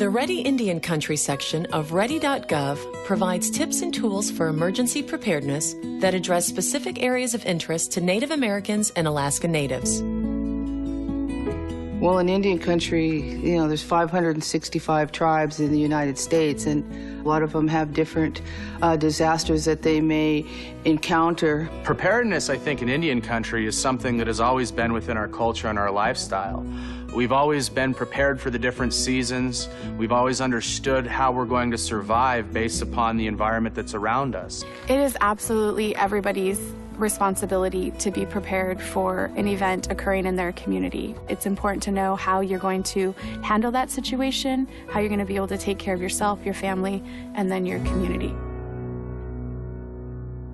The Ready Indian Country section of Ready.gov provides tips and tools for emergency preparedness that address specific areas of interest to Native Americans and Alaska Natives. Well, in Indian country, there's 565 tribes in the United States, and a lot of them have different disasters that they may encounter. Preparedness, I think, in Indian country is something that has always been within our culture and our lifestyle. We've always been prepared for the different seasons. We've always understood how we're going to survive based upon the environment that's around us. It is absolutely everybody's responsibility to be prepared for an event occurring in their community. It's important to know how you're going to handle that situation, how you're going to be able to take care of yourself, your family, and then your community.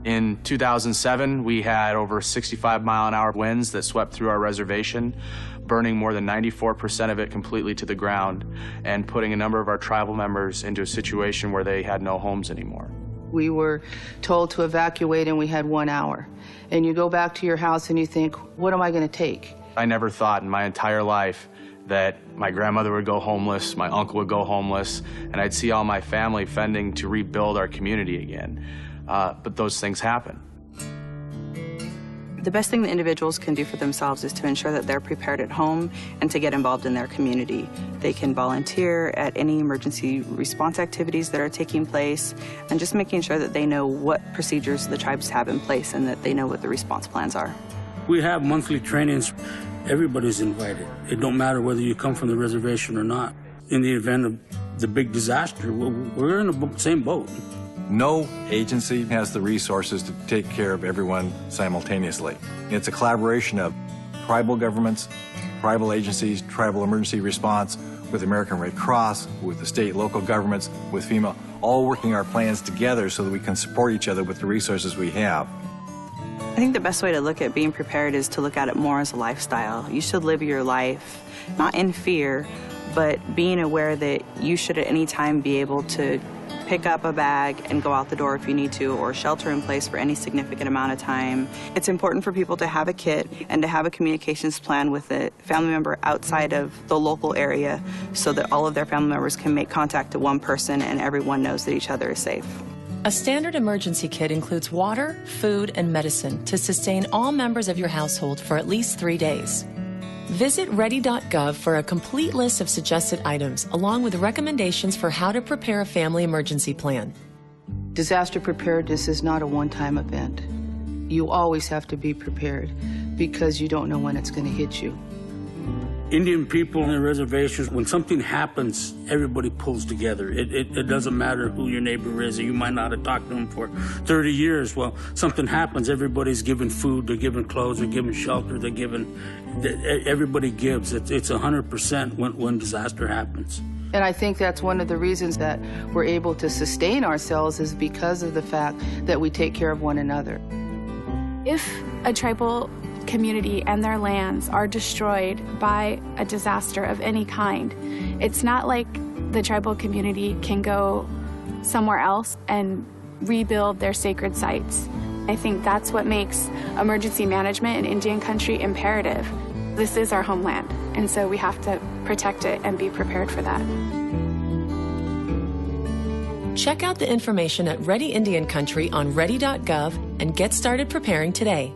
In 2007, we had over 65-mile-an-hour winds that swept through our reservation, burning more than 94% of it completely to the ground and putting a number of our tribal members into a situation where they had no homes anymore. We were told to evacuate, and we had 1 hour. And you go back to your house and you think, what am I going to take? I never thought in my entire life that my grandmother would go homeless, my uncle would go homeless, and I'd see all my family fending to rebuild our community again. But those things happen. The best thing that individuals can do for themselves is to ensure that they're prepared at home and to get involved in their community. They can volunteer at any emergency response activities that are taking place, and just making sure that they know what procedures the tribes have in place and that they know what the response plans are. We have monthly trainings. Everybody's invited. It don't matter whether you come from the reservation or not. In the event of the big disaster, we're in the same boat. No agency has the resources to take care of everyone simultaneously. It's a collaboration of tribal governments, tribal agencies, tribal emergency response, with the American Red Cross, with the state, local governments, with FEMA, all working our plans together so that we can support each other with the resources we have. I think the best way to look at being prepared is to look at it more as a lifestyle. You should live your life, not in fear, but being aware that you should at any time be able to pick up a bag and go out the door if you need to, or shelter in place for any significant amount of time. It's important for people to have a kit and to have a communications plan with a family member outside of the local area so that all of their family members can make contact to one person and everyone knows that each other is safe. A standard emergency kit includes water, food, and medicine to sustain all members of your household for at least 3 days. Visit Ready.gov for a complete list of suggested items, along with recommendations for how to prepare a family emergency plan. Disaster preparedness is not a one-time event. You always have to be prepared because you don't know when it's going to hit you. Indian people on the reservations, when something happens, everybody pulls together. It doesn't matter who your neighbor is. You might not have talked to them for 30 years. Well, something happens, everybody's given food, they're given clothes, they're given shelter, they're given, everybody gives. It's 100% when disaster happens. And I think that's one of the reasons that we're able to sustain ourselves is because of the fact that we take care of one another. If a tribal community and their lands are destroyed by a disaster of any kind, it's not like the tribal community can go somewhere else and rebuild their sacred sites. I think that's what makes emergency management in Indian country imperative. This is our homeland, and so we have to protect it and be prepared for that. Check out the information at Ready Indian Country on Ready.gov and get started preparing today.